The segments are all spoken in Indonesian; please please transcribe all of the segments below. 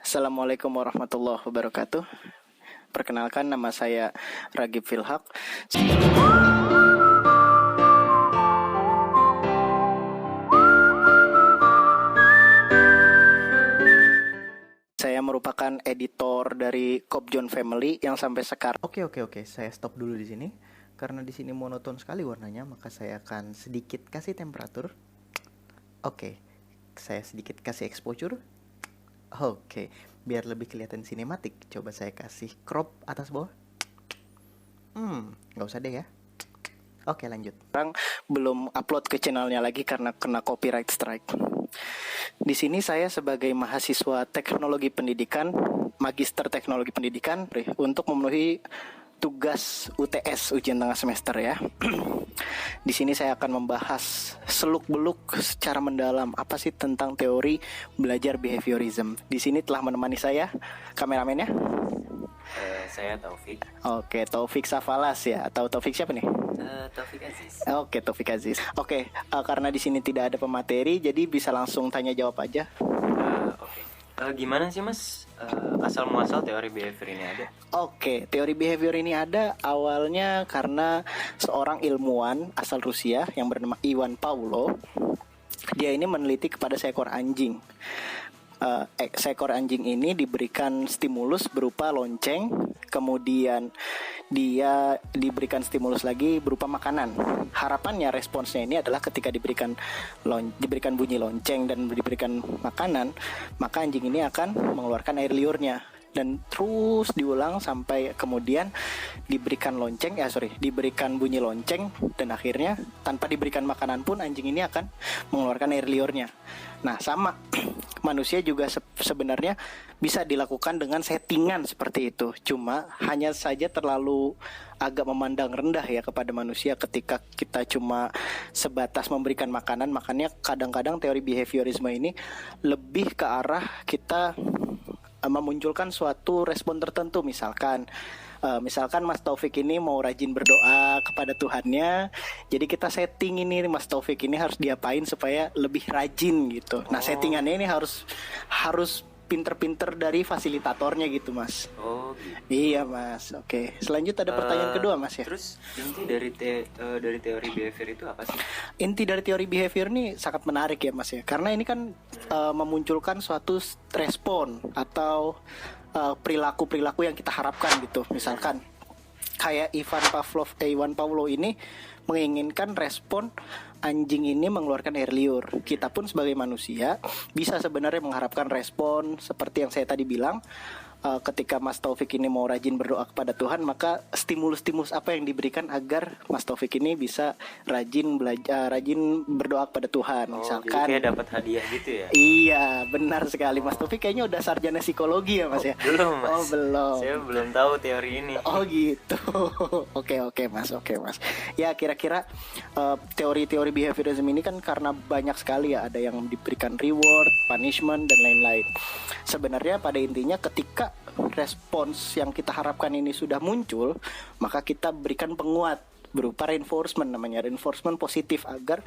Assalamualaikum warahmatullahi wabarakatuh. Perkenalkan, nama saya Ragib Filhaq. Saya merupakan editor dari Kopjon Family yang sampai sekarang. Oke, saya stop dulu di sini karena di sini monoton sekali warnanya, maka saya akan sedikit kasih temperatur. Oke, saya sedikit kasih exposure. Oke, biar lebih kelihatan sinematik, coba saya kasih crop atas bawah. Nggak usah deh ya. Oke, lanjut. Sekarang belum upload ke channelnya lagi karena kena copyright strike. Di sini saya sebagai mahasiswa teknologi pendidikan, magister teknologi pendidikan, untuk memenuhi tugas UTS, ujian tengah semester ya. Di sini saya akan membahas seluk-beluk secara mendalam apa sih tentang teori belajar behaviorism. Di sini telah menemani saya kameramennya. Saya Taufik. Oke, Taufik Safalas ya, atau Taufik siapa nih? Taufik Aziz. Oke, Taufik Aziz. Oke, karena di sini tidak ada pemateri, jadi bisa langsung tanya jawab aja. Oke. Gimana sih Mas asal muasal teori behavior ini ada? Oke, teori behavior ini ada awalnya karena seorang ilmuwan asal Rusia yang bernama Iwan Pavlov. Dia ini meneliti kepada seekor anjing. Seekor anjing ini diberikan stimulus berupa lonceng, kemudian dia diberikan stimulus lagi berupa makanan. Harapannya responsnya ini adalah ketika diberikan bunyi lonceng dan diberikan makanan, maka anjing ini akan mengeluarkan air liurnya. Dan terus diulang sampai kemudian diberikan bunyi lonceng, dan akhirnya tanpa diberikan makanan pun anjing ini akan mengeluarkan air liurnya. Nah, sama manusia juga sebenarnya bisa dilakukan dengan settingan seperti itu. Cuma hanya saja terlalu agak memandang rendah ya kepada manusia ketika kita cuma sebatas memberikan makanan. Makanya kadang-kadang teori behaviorisme ini lebih ke arah kita memunculkan suatu respon tertentu. Misalkan Mas Taufik ini mau rajin berdoa kepada Tuhannya, jadi kita setting ini Mas Taufik ini harus diapain supaya lebih rajin gitu. Nah, settingannya ini harus pinter-pinter dari fasilitatornya gitu, Mas. Gitu. Iya, Mas. Oke. Selanjutnya ada pertanyaan kedua, Mas ya. Terus inti dari teori behavior itu apa sih? Inti dari teori behavior ini sangat menarik ya, Mas ya. Karena ini kan memunculkan suatu respon atau perilaku-perilaku yang kita harapkan gitu. Misalkan kayak Iwan Pavlov ini menginginkan respon anjing ini mengeluarkan air liur. Kita pun sebagai manusia bisa sebenarnya mengharapkan respon seperti yang saya tadi bilang. Ketika Mas Taufik ini mau rajin berdoa kepada Tuhan, maka stimulus-stimulus apa yang diberikan agar Mas Taufik ini bisa rajin berdoa kepada Tuhan. Misalkan jadi kayak dapat hadiah gitu ya? Iya, benar sekali. Mas Taufik kayaknya udah sarjana psikologi ya, Mas ya? Belum, Mas. Belum. Saya belum tahu teori ini. Gitu. Oke, Mas. Ya, kira-kira teori-teori behaviorism ini kan karena banyak sekali ya, ada yang diberikan reward, punishment, dan lain-lain. Sebenarnya pada intinya ketika respons yang kita harapkan ini sudah muncul, maka kita berikan penguat berupa reinforcement, namanya reinforcement positif, agar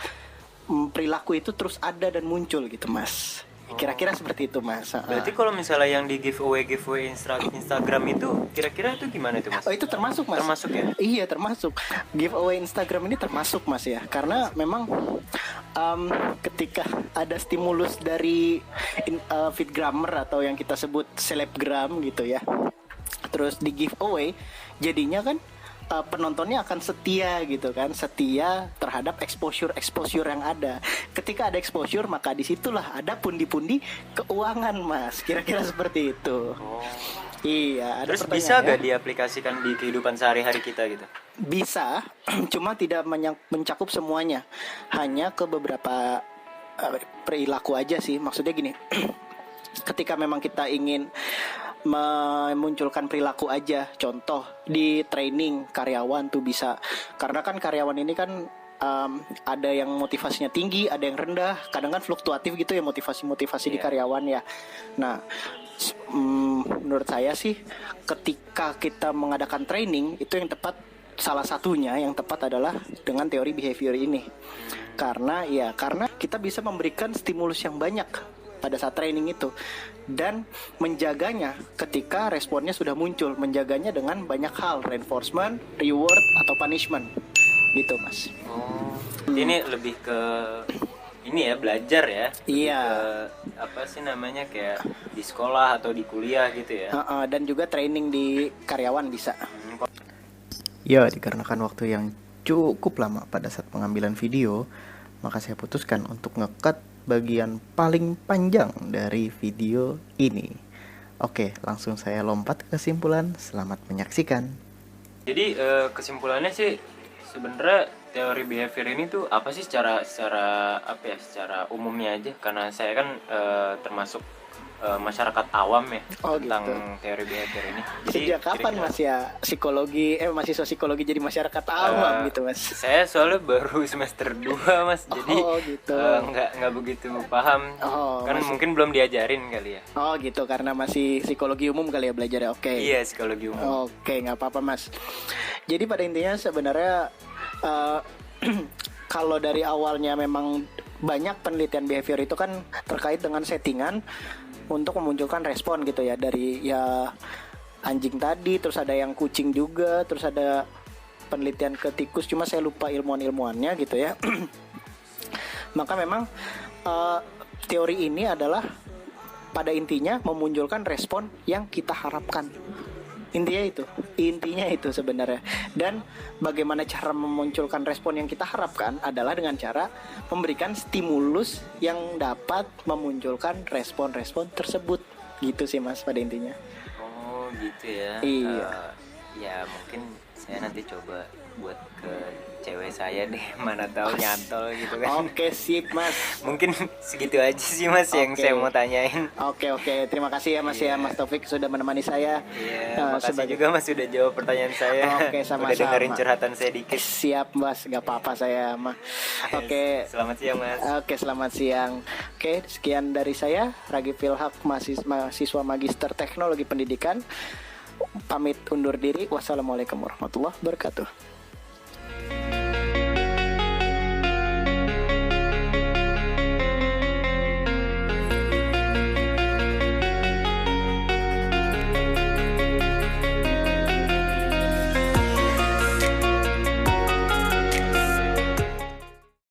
perilaku itu terus ada dan muncul gitu, Mas. Kira-kira seperti itu, Mas. Berarti kalau misalnya yang di giveaway Instagram itu kira-kira itu gimana itu, Mas? Oh, itu termasuk, Mas. Termasuk ya? Iya, termasuk. Giveaway Instagram ini termasuk, Mas ya. Karena memang ketika ada stimulus dari feedgrammer atau yang kita sebut selebgram gitu ya, terus di giveaway, jadinya kan penontonnya akan setia gitu kan, setia terhadap exposure yang ada. Ketika ada exposure, maka disitulah ada pundi-pundi keuangan, Mas. Kira-kira seperti itu. Iya. Terus bisa gak diaplikasikan di kehidupan sehari-hari kita gitu? Bisa, cuma tidak mencakup semuanya, hanya ke beberapa perilaku aja sih. Maksudnya gini, ketika memang kita ingin memunculkan perilaku aja, contoh di training karyawan tuh bisa, karena kan karyawan ini kan ada yang motivasinya tinggi, ada yang rendah, kadang kan fluktuatif gitu ya motivasi di karyawan ya. Nah, menurut saya sih ketika kita mengadakan training itu yang tepat, salah satunya yang tepat adalah dengan teori behavior ini. Karena kita bisa memberikan stimulus yang banyak pada saat training itu, dan menjaganya ketika responnya sudah muncul, menjaganya dengan banyak hal, reinforcement, reward atau punishment gitu Mas. Oh, ini lebih ke ini ya, belajar ya. Iya. Ke, apa sih namanya, kayak di sekolah atau di kuliah gitu ya. Dan juga training di karyawan bisa. Ya, dikarenakan waktu yang cukup lama pada saat pengambilan video, maka saya putuskan untuk nge-cut bagian paling panjang dari video ini. Oke, langsung saya lompat ke kesimpulan. Selamat menyaksikan. Jadi kesimpulannya sih sebenarnya teori behavior ini tuh apa sih secara apa ya, secara umumnya aja, karena saya kan termasuk masyarakat awam ya tentang gitu. teori behavior ini. Jadi Sejak kapan Mas ya mahasiswa psikologi jadi masyarakat awam gitu Mas? Saya soalnya baru semester 2 Mas, jadi gitu. nggak begitu paham. Kan mungkin belum diajarin kali ya. Oh gitu, karena masih psikologi umum kali ya belajarnya. Oke. Iya, psikologi umum. Oke, nggak apa-apa Mas. Jadi pada intinya sebenarnya kalau dari awalnya memang banyak penelitian behavior itu kan terkait dengan settingan untuk memunculkan respon gitu ya, dari ya anjing tadi, terus ada yang kucing juga, terus ada penelitian ke tikus, cuma saya lupa ilmuannya gitu ya. Maka memang teori ini adalah pada intinya memunculkan respon yang kita harapkan. Intinya itu sebenarnya. Dan bagaimana cara memunculkan respon yang kita harapkan adalah dengan cara memberikan stimulus yang dapat memunculkan respon-respon tersebut. Gitu sih Mas pada intinya. Oh gitu ya. Iya. Ya mungkin saya nanti coba buat ke cewek saya deh, mana tahu nyantol gitu kan. Oke, sip Mas. Mungkin segitu aja sih Mas yang saya mau tanyain. Oke, terima kasih ya Mas ya, Mas Taufik sudah menemani saya. Iya, makasih juga Mas sudah jawab pertanyaan saya. Oke, sama-sama. Udah dengerin curhatan saya dikit. Siap Mas, gak apa-apa saya mah. Oke. Selamat siang Mas. Oke, selamat siang. Oke, sekian dari saya, Ragi Filhaq, mahasiswa Magister Teknologi Pendidikan. Pamit undur diri. Wassalamualaikum warahmatullahi wabarakatuh.